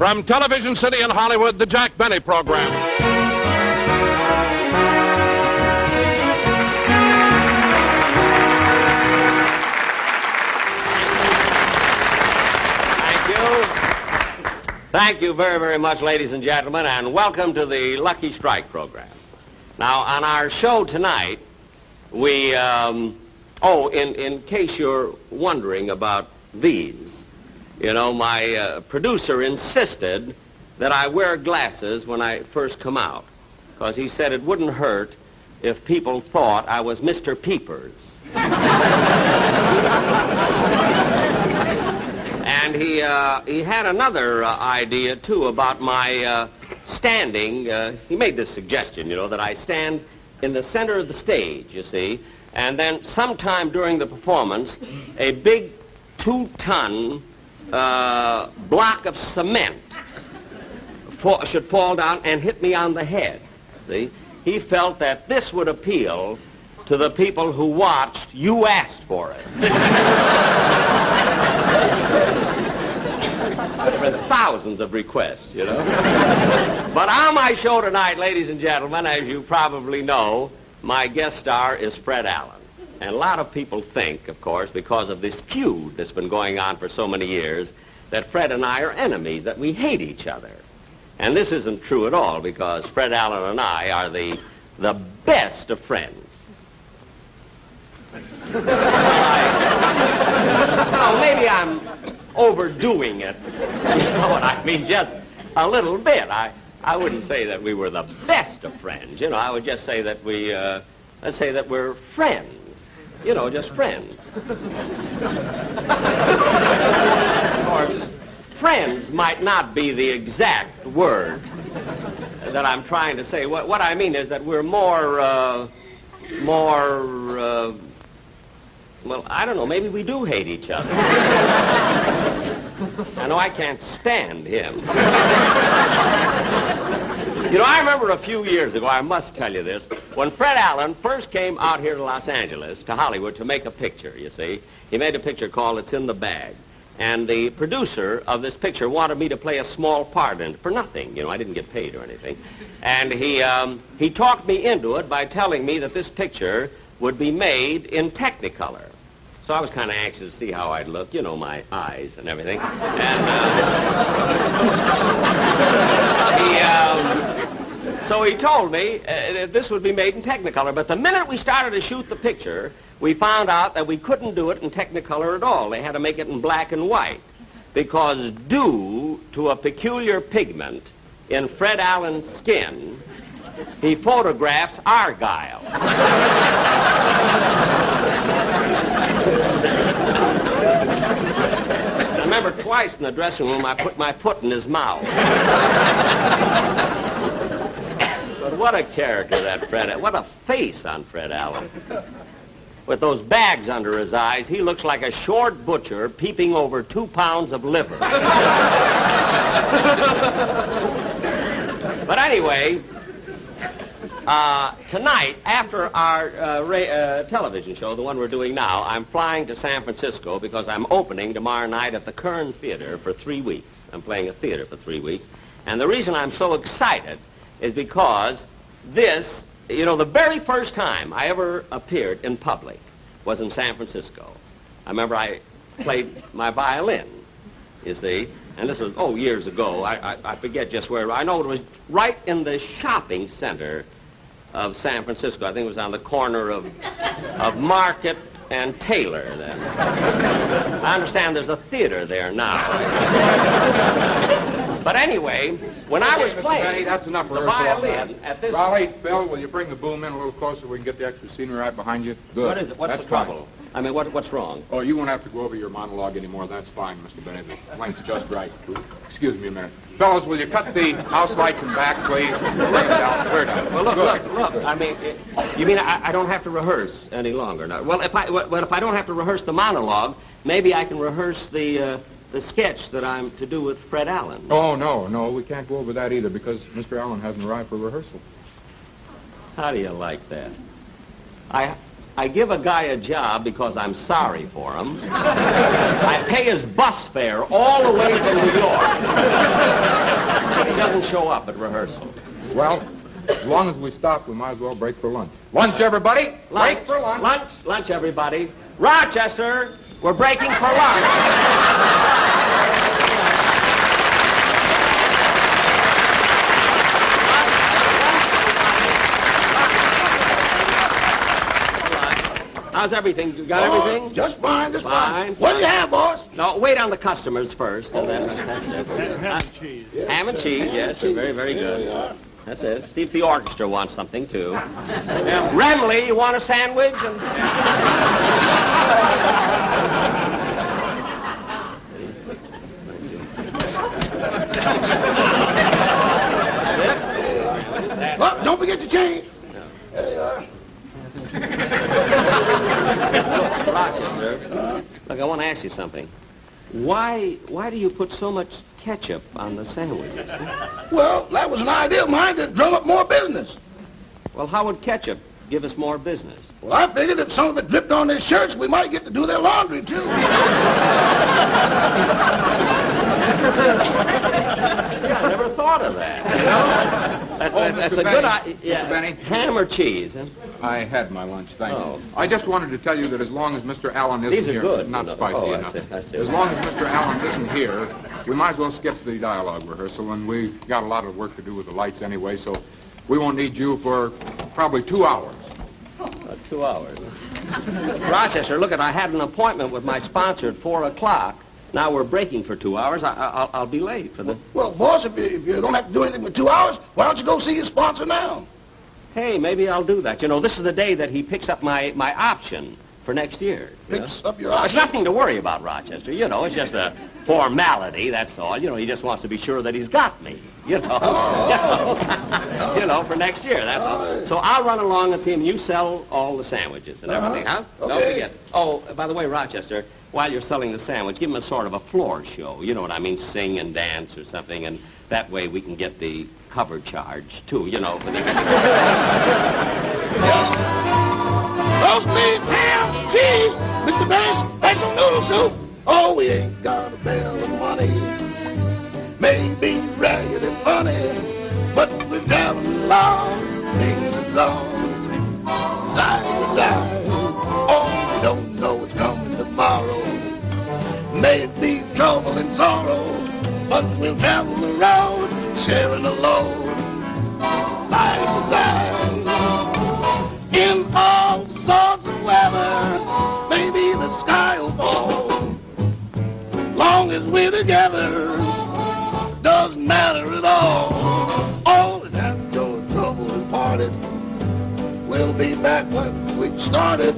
From Television City in Hollywood, the Jack Benny Program. Thank you very, very much, ladies and gentlemen, and welcome to the Lucky Strike program. Now, on our show tonight, we, in case you're wondering about these, you know, my producer insisted that I wear glasses when I first come out, because he said it wouldn't hurt if people thought I was Mr. Peepers. And he had another idea, too, about my standing. He made this suggestion, you know, that I stand in the center of the stage, you see, and then sometime during the performance, a big 2-ton block of cement should fall down and hit me on the head, see? He felt that this would appeal to the people who watched You Asked For It. There were thousands of requests, you know. But on my show tonight, ladies and gentlemen, as you probably know, my guest star is Fred Allen. And a lot of people think, of course, because of this feud that's been going on for so many years, that Fred and I are enemies, that we hate each other. And this isn't true at all, because Fred Allen and I are the best of friends. Well, maybe I'm overdoing it. You know what I mean? Just a little bit. I wouldn't say that we were the best of friends. You know, I would just say that let's say that we're friends. You know, just friends. Of course, friends might not be the exact word that I'm trying to say. What I mean is that we're well, I don't know, maybe we do hate each other. I know I can't stand him. You know, I remember a few years ago, I must tell you this, when Fred Allen first came out here to Los Angeles, to Hollywood, to make a picture, you see. He made a picture called It's in the Bag. And the producer of this picture wanted me to play a small part in it for nothing. You know, I didn't get paid or anything. And he talked me into it by telling me that this picture would be made in Technicolor. So I was kind of anxious to see how I'd look, you know, my eyes and everything. And so he told me that this would be made in Technicolor. But the minute we started to shoot the picture, we found out that we couldn't do it in Technicolor at all. They had to make it in black and white, because due to a peculiar pigment in Fred Allen's skin, he photographs argyle. I remember twice in the dressing room I put my foot in his mouth. But what a character that Fred, what a face on Fred Allen. With those bags under his eyes, he looks like a short butcher peeping over 2 pounds of liver. But anyway, tonight, after our television show, the one we're doing now, I'm flying to San Francisco because I'm opening tomorrow night at the Kern Theater for 3 weeks. I'm playing a theater for 3 weeks. And the reason I'm so excited is because this, you know, the very first time I ever appeared in public was in San Francisco. I remember I played my violin, you see, and this was, years ago. I forget just where. I know it was right in the shopping center of San Francisco. I think it was on the corner of Market and Taylor then. I understand there's a theater there now. But anyway, when I was playing Benny, that's enough the violin at this... Raleigh, Bill, will you bring the boom in a little closer so we can get the extra scenery right behind you? Good. What is it? What's the trouble? I mean, what's wrong? Oh, you won't have to go over your monologue anymore. That's fine, Mr. Benny. The length's just right. Excuse me a minute. Fellas, will you cut the house lights in back, please? Bring it down. Clear down. Well, look. I mean, you mean I don't have to rehearse any longer now? Well, if I don't have to rehearse the monologue, maybe I can rehearse the sketch that I'm to do with Fred Allen. Oh, no, we can't go over that either because Mr. Allen hasn't arrived for rehearsal. How do you like that? I give a guy a job because I'm sorry for him. I pay his bus fare all the way from New York. But he doesn't show up at rehearsal. Well, as long as we stop, we might as well break for lunch. Lunch, everybody! Lunch, Break for lunch! Lunch, everybody. Rochester, we're breaking for lunch. How's everything? You got everything? Just fine, just Fine. fine. What do you have, boss? No, wait on the customers first, and then that's it. Ham and cheese. Ham and cheese, yes, they're very, very good. That's it. See if the orchestra wants something, too. Remley, you want a sandwich? Well, don't forget your change. There you are. Rochester, look, I want to ask you something. Why do you put so much ketchup on the sandwiches? Well, that was an idea of mine to drum up more business. Well, how would ketchup give us more business? Well, I figured if some of it dripped on their shirts, we might get to do their laundry, too. Yeah, I never thought of that. You know? That's a good idea. Mr. Benny. Ham or cheese? Huh? I had my lunch, thanks. Oh. I just wanted to tell you that as long as Mr. Allen isn't These are here... good. Not No, spicy oh, enough. I see. As long as Mr. Allen isn't here, we might as well skip the dialogue rehearsal, and we've got a lot of work to do with the lights anyway, so we won't need you for probably 2 hours. 2 hours. Rochester, look, I had an appointment with my sponsor at 4 o'clock. Now we're breaking for 2 hours. I'll be late for the... Well, boss, if you don't have to do anything for 2 hours, why don't you go see your sponsor now? Hey, maybe I'll do that. You know, this is the day that he picks up my option for next year. Picks up your There's option? nothing to worry about, Rochester. You know, it's just a formality, that's all. You know, he just wants to be sure that he's got me. You know, you know, for next year, that's all. So I'll run along and see him. You sell all the sandwiches and everything, huh? Okay. Don't forget. Oh, by the way, Rochester, while you're selling the sandwich, give him a sort of a floor show. You know what I mean? Sing and dance or something, and that way we can get the cover charge, too, you know, for the... Roast beef, ham, cheese, Mr. Benny, special noodle soup. Oh, we ain't got a bale of money. Maybe ragged and funny, but we're traveling along, singing along, side to side. Oh, we don't know what's coming tomorrow. Maybe trouble and sorrow, but we'll travel the road, sharing the load, side to side. In all sorts of weather, maybe the sky will fall. Long as we're together, doesn't matter at all. All that after trouble is parted, we'll be back when we started.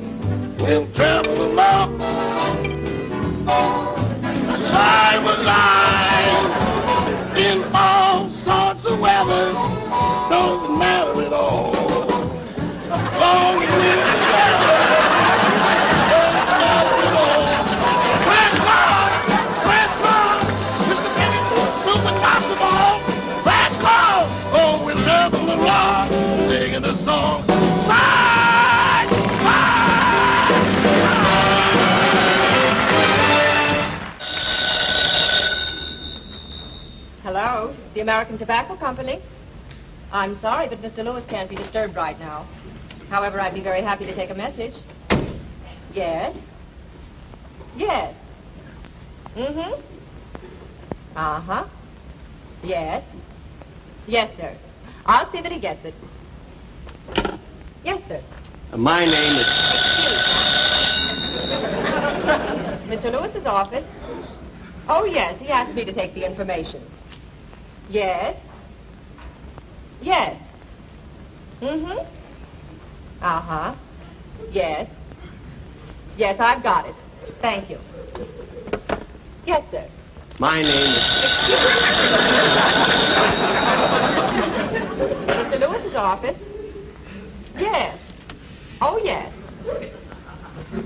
We'll travel along, side by side. In all sorts of weather, doesn't matter at all. Long as we're together, doesn't matter at all. Flash call, Mr. Benny, super basketball. Flash call, oh, we'll travel along, singing a song. Side, side, Hello, the American Tobacco Company. I'm sorry, but Mr. Lewis can't be disturbed right now. However, I'd be very happy to take a message. Yes? Yes. Mm-hmm. Uh-huh. Yes. Yes, sir. I'll see that he gets it. Yes, sir. My name is... Mr. Lewis's office? Oh, yes, he asked me to take the information. Yes. Yes. Mm-hmm. Uh-huh. Yes. Yes, I've got it. Thank you. Yes, sir. My name is... Mr. Lewis's office? Yes. Oh, yes.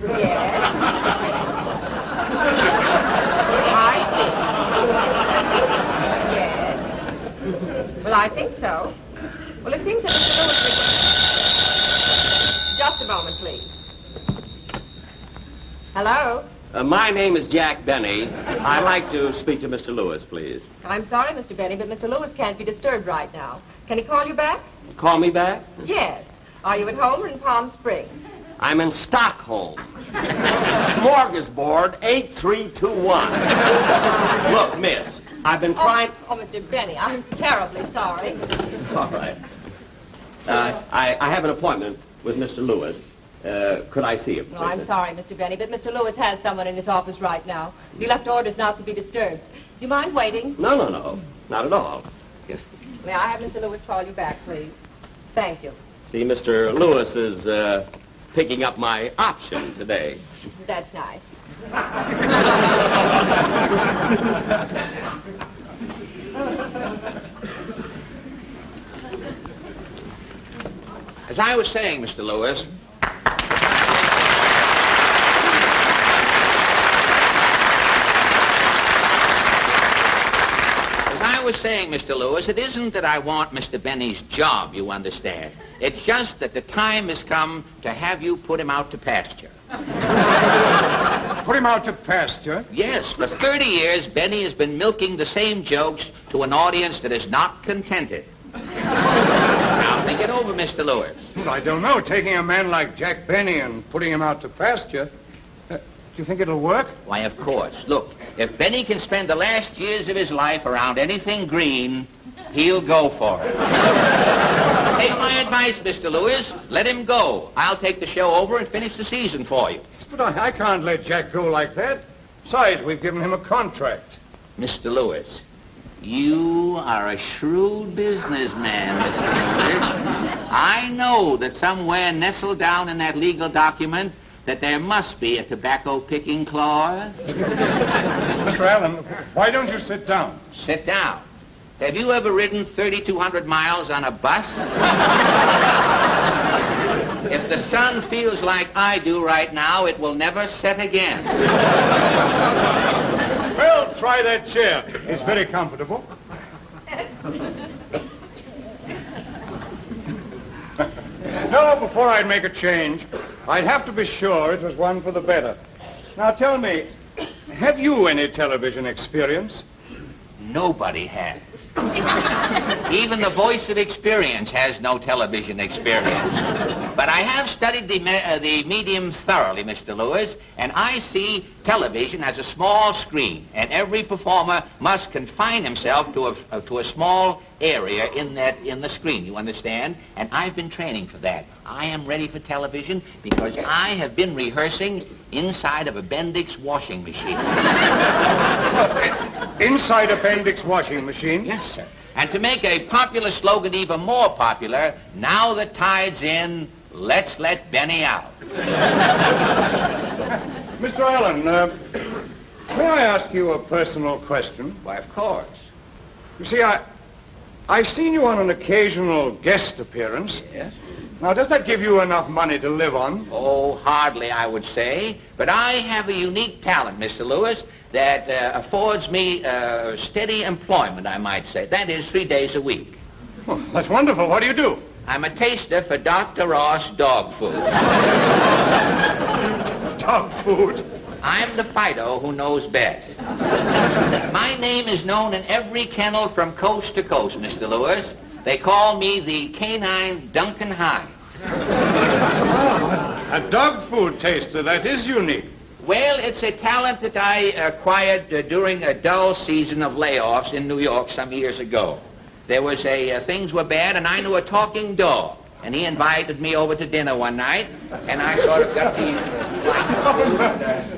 Yes. I see. Yes. Well, I think so. Well, it seems that Mr. Lewis... Just a moment, please. Hello? My name is Jack Benny. I'd like to speak to Mr. Lewis, please. I'm sorry, Mr. Benny, but Mr. Lewis can't be disturbed right now. Can he call you back? Call me back? Yes. Are you at home or in Palm Springs? I'm in Stockholm. Smorgasbord 8321. Look, miss, I've been trying... Oh, Mr. Benny, I'm terribly sorry. All right. I have an appointment with Mr. Lewis. Could I see him? No, I'm sorry, Mr. Benny, but Mr. Lewis has someone in his office right now. He left orders not to be disturbed. Do you mind waiting? No. Not at all. Yes. May I have Mr. Lewis call you back, please? Thank you. See, Mr. Lewis is picking up my option today. That's nice. As I was saying, Mr. Lewis, it isn't that I want Mr. Benny's job, you understand. It's just that the time has come to have you put him out to pasture. Put him out to pasture? Yes, for 30 years, Benny has been milking the same jokes to an audience that is not contented. Now, think it over, Mr. Lewis. Well, I don't know. Taking a man like Jack Benny and putting him out to pasture, do you think it'll work? Why, of course. Look, if Benny can spend the last years of his life around anything green, he'll go for it. Take my advice, Mr. Lewis. Let him go. I'll take the show over and finish the season for you. But I can't let Jack go like that. Besides, we've given him a contract. Mr. Lewis, you are a shrewd businessman, Mr. Lewis. I know that somewhere nestled down in that legal document that there must be a tobacco-picking clause. Mr. Allen, why don't you sit down? Sit down. Have you ever ridden 3,200 miles on a bus? If the sun feels like I do right now, it will never set again. Well, try that chair. It's very comfortable. No, before I'd make a change, I'd have to be sure it was one for the better. Now, tell me, have you any television experience? Nobody has. Even the voice of experience has no television experience. But I have studied the medium thoroughly, Mr. Lewis, and I see television as a small screen, and every performer must confine himself to a small area in the screen, you understand? And I've been training for that. I am ready for television because I have been rehearsing inside of a Bendix washing machine. Inside a Bendix washing machine? Yes, sir. And to make a popular slogan even more popular, now the tide's in, let's let Benny out. Mr. Allen, may I ask you a personal question? Why, of course. You see, I've seen you on an occasional guest appearance. Yes? Now, does that give you enough money to live on? Oh, hardly, I would say. But I have a unique talent, Mr. Lewis, that affords me steady employment, I might say. That is, 3 days a week. Well, that's wonderful. What do you do? I'm a taster for Dr. Ross dog food. Dog food? I'm the Fido who knows best. My name is known in every kennel from coast to coast, Mr. Lewis. They call me the canine Duncan Hines. A dog food taster. That is unique. Well, it's a talent that I acquired during a dull season of layoffs in New York some years ago. There was things were bad, and I knew a talking dog. And he invited me over to dinner one night, and I sort of got the...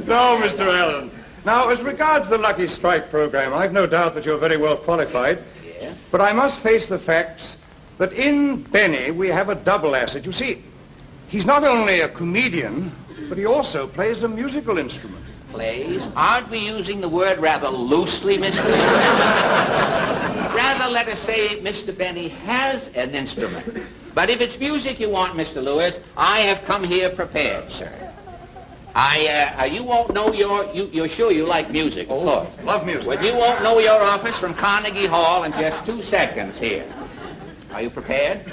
No, Mr. Allen. Now, as regards the Lucky Strike program, I've no doubt that you're very well qualified. Yeah? But I must face the facts that in Benny we have a double asset. You see, he's not only a comedian, but he also plays a musical instrument. Plays? Aren't we using the word rather loosely, Mr. Lewis? Rather, let us say Mr. Benny has an instrument. But if it's music you want, Mr. Lewis, I have come here prepared, sir. You won't know you're sure you like music, of course. Love music. Well, you won't know your office from Carnegie Hall in just 2 seconds here. Are you prepared?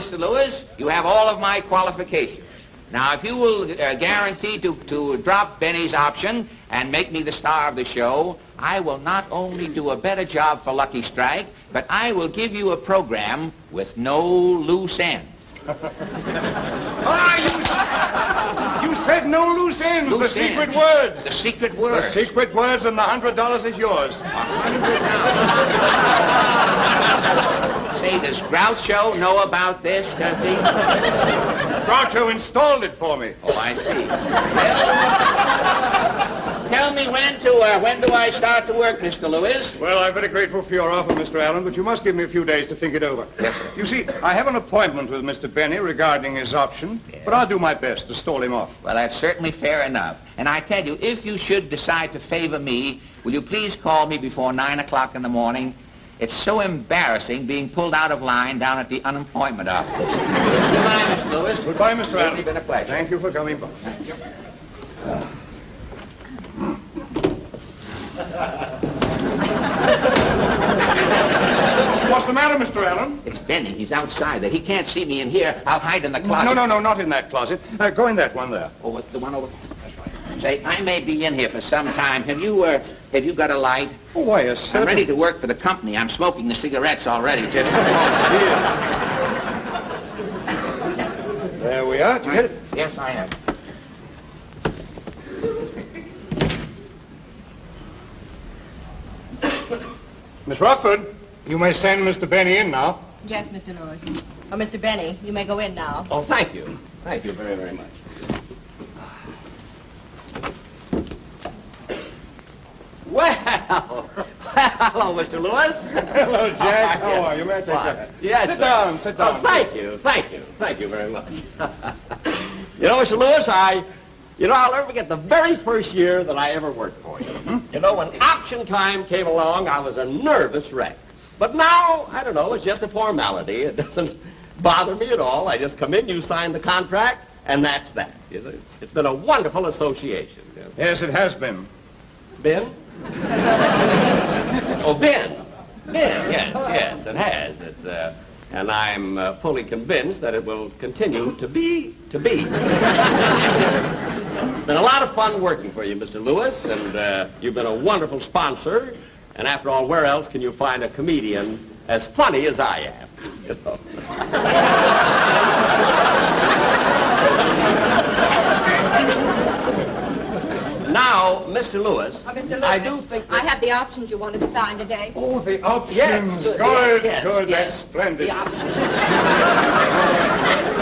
Mr. Lewis, you have all of my qualifications. Now, if you will guarantee to drop Benny's option and make me the star of the show, I will not only do a better job for Lucky Strike, but I will give you a program with no loose ends. You said no loose ends. Loose the secret ends. words. The secret words. The secret words, and the $100 is yours. Say, does Groucho know about this, does he? Groucho installed it for me. Oh, I see. Well, tell me when do I start to work, Mr. Lewis? Well, I'm very grateful for your offer, Mr. Allen, but you must give me a few days to think it over. Yes, sir. You see, I have an appointment with Mr. Benny regarding his option, Yes. but I'll do my best to stall him off. Well, that's certainly fair enough. And I tell you, if you should decide to favor me, will you please call me before 9 o'clock in the morning? It's so embarrassing being pulled out of line down at the unemployment office. Goodbye, Mr. Lewis. Goodbye, Mr. Allen. It's been a pleasure. Thank you for coming by. What's the matter, Mr. Allen? It's Benny. He's outside there. He can't see me in here. I'll hide in the closet. No, not in that closet. Go in that one there. Oh, what's the one over? Say, I may be in here for some time. Have you got a light? Oh, why, yes, I'm ready to work for the company. I'm smoking the cigarettes already. Just There we are. Did you get it? Yes, I have. Miss Rockford, you may send Mr. Benny in now. Yes, Mr. Lewis. Oh, Mr. Benny, you may go in now. Oh, thank you. Thank you very, very much. Well, hello, Mr. Lewis. Hello, Jack. Oh, How are you? May I take that? Yes, Sit sir. down, sit down. Oh, thank you very much. You know, Mr. Lewis, I'll never forget the very first year that I ever worked for you. You know, when option time came along, I was a nervous wreck. But now, I don't know, it's just a formality. It doesn't bother me at all. I just come in, you sign the contract, and that's that. It's been a wonderful association. Yes, it has been. Ben? Oh, Ben. Ben, yes, it has. And I'm fully convinced that it will continue to be. It's been a lot of fun working for you, Mr. Lewis, and you've been a wonderful sponsor. And after all, where else can you find a comedian as funny as I am? You know? Now, Mr. Lewis, Mr. Lewis, I do think that... I have the options you wanted to sign today. Oh, the options. Yes, good, yes, good. yes. That's splendid. The options.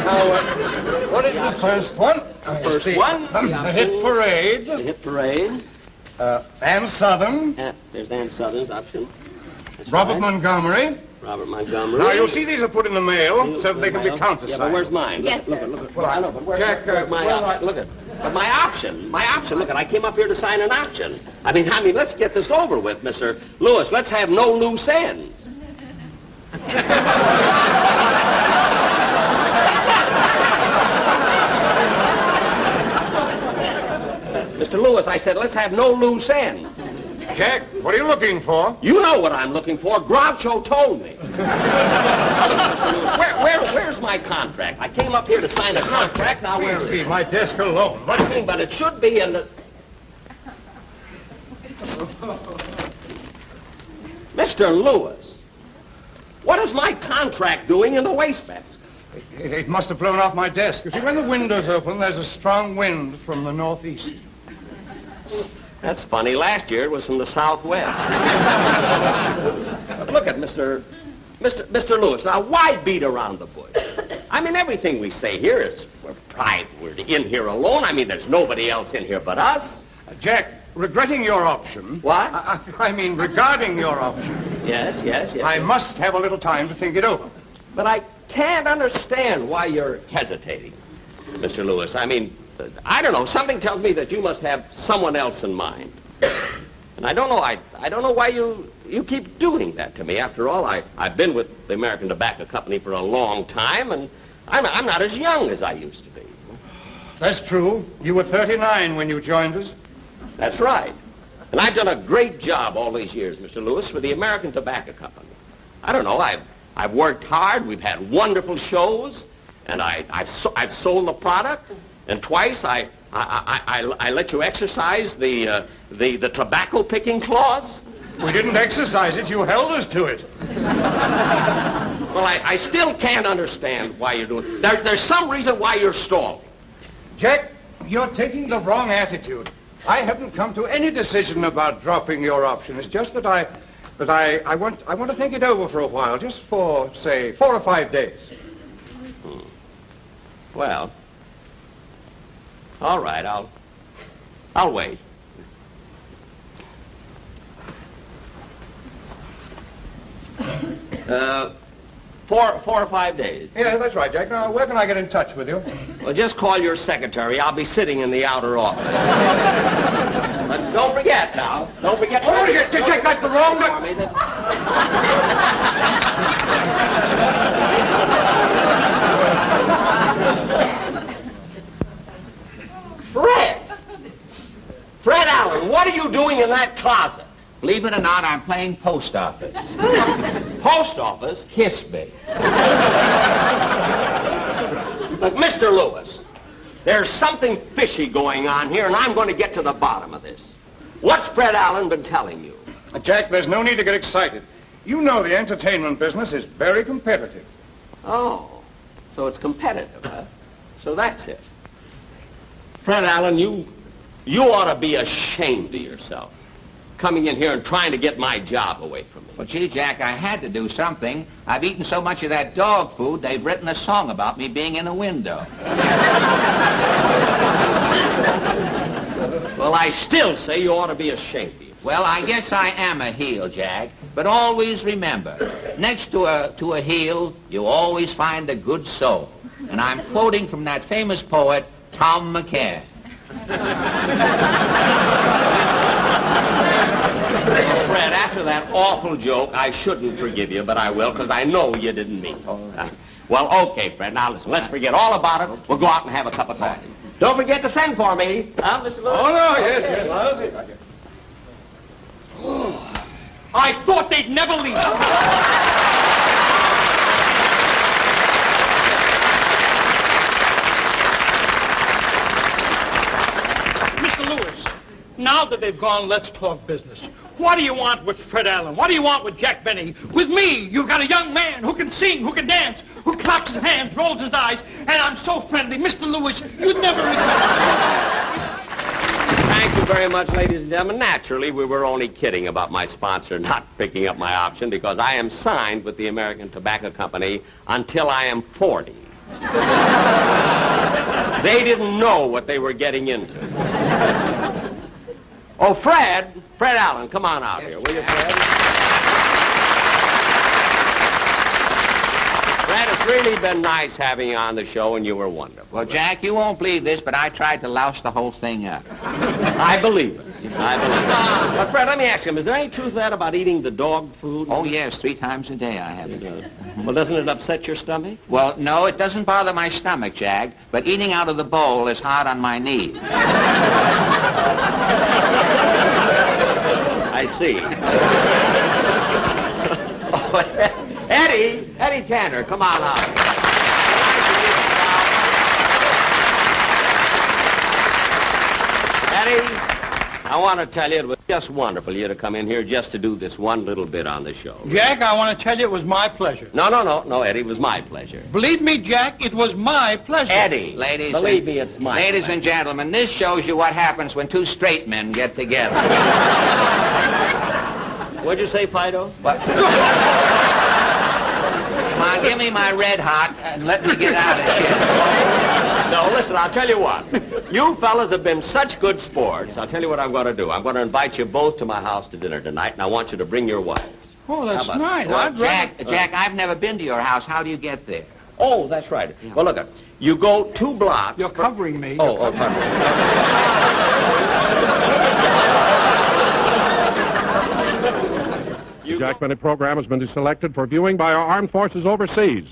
Now, what is the first one? First one. The Hit Parade. The Hit Parade. Ann Southern. There's Ann Southern's option. That's Robert right. Montgomery. Robert Montgomery. Now, you'll see these are put in the mail so that they can be countersigned. Yeah, but where's mine? Yes, look, sir. Look. Well, I know, but where's Jack, my option? Look at. But my option. Look, I came up here to sign an option. I mean, let's get this over with, Mr. Lewis. Let's have no loose ends. Mr. Lewis, I said, let's have no loose ends. Jack, what are you looking for? You know what I'm looking for. Groucho told me. Mr. Lewis, where's my contract? I came up here to sign a contract. Now, where is Please, it? my desk alone. What do you mean? But it should be in the... Mr. Lewis, what is my contract doing in the wastebasket? It must have blown off my desk. You see, when the window's open, there's a strong wind from the northeast. That's funny. Last year it was from the southwest. But look at Mr. Lewis. Now, why beat around the bush? I mean, everything we say here is we're private. We're in here alone. I mean, there's nobody else in here but us. Jack, regretting your option... What? I mean, regarding your option... Yes. I must have a little time to think it over. But I can't understand why you're hesitating, Mr. Lewis. I mean, I don't know. Something tells me that you must have someone else in mind. And I don't know. I don't know why you keep doing that to me. After all, I've been with the American Tobacco Company for a long time, and I'm not as young as I used to be. That's true. You were 39 when you joined us. That's right. And I've done a great job all these years, Mr. Lewis, for the American Tobacco Company. I don't know. I've worked hard. We've had wonderful shows, and I've sold the product. And twice I let you exercise the tobacco picking clause. We didn't exercise it. You held us to it. Well, I still can't understand why you're doing it. There's some reason why you're stalling. Jack, you're taking the wrong attitude. I haven't come to any decision about dropping your option. It's just that I want to think it over for a while, just for, say, 4 or 5 days. Well, all right, I'll wait. Four or 5 days. Yeah, that's right, Jack. Now, where can I get in touch with you? Well, just call your secretary. I'll be sitting in the outer office. But don't forget now. Don't forget. Oh, Jack, that's the wrong Fred Allen, what are you doing in that closet? Believe it or not, I'm playing post office. Post office? Kiss me. Look, Mr. Lewis, there's something fishy going on here, and I'm going to get to the bottom of this. What's Fred Allen been telling you? Jack, there's no need to get excited. You know the entertainment business is very competitive. Oh, so it's competitive, huh? So that's it. Fred Allen, you ought to be ashamed of yourself, coming in here and trying to get my job away from me. Well, gee, Jack, I had to do something. I've eaten so much of that dog food, they've written a song about me being in a window. Well, I still say you ought to be ashamed of yourself. Well, I guess I am a heel, Jack. But always remember, next to a heel, you always find a good soul. And I'm quoting from that famous poet, Tom McCann. Fred, after that awful joke, I shouldn't forgive you, but I will, because I know you didn't mean it. Well, okay, Fred. Now, listen, let's forget all about it. We'll go out and have a cup of coffee. Don't forget to send for me. Huh, Mr. Lewis? Oh, no, yes. I'll see about you. I thought they'd never leave. Mr. Lewis, now that they've gone, let's talk business. What do you want with Fred Allen? What do you want with Jack Benny? With me, you've got a young man who can sing, who can dance, who claps his hands, rolls his eyes, and I'm so friendly. Mr. Lewis, you'd never regret. Thank you very much, ladies and gentlemen. Naturally, we were only kidding about my sponsor not picking up my option because I am signed with the American Tobacco Company until I am 40. They didn't know what they were getting into. Oh, Fred Allen, come on out here, will you, Fred? Fred, it's really been nice having you on the show, and you were wonderful. Well, Jack, you won't believe this, but I tried to louse the whole thing up. I believe it. But, Fred, let me ask you, is there any truth to that about eating the dog food? Oh, yes, 3 times a day I have it. Well, doesn't it upset your stomach? Well, no, it doesn't bother my stomach, Jack, but eating out of the bowl is hard on my knees. I see. Eddie Tanner, come on out. Eddie, I want to tell you it was just wonderful you to come in here just to do this one little bit on the show. Jack, I want to tell you it was my pleasure. No, Eddie, it was my pleasure. Believe me, Jack, it was my pleasure. Eddie, believe me, it's my Ladies pleasure. and gentlemen, this shows you what happens when 2 straight men get together. What'd you say, Fido? What? Come on, give me my red hot and let me get out of here. No, listen, I'll tell you what. You fellas have been such good sports. I'll tell you what I'm going to do. I'm going to invite you both to my house to dinner tonight, and I want you to bring your wives. Oh, that's How about nice. that? I'd Jack, I've never been to your house. How do you get there? Oh, that's right. Well, look, you go 2 blocks. You're covering me. Oh, You The Jack Benny program has been selected for viewing by our armed forces overseas.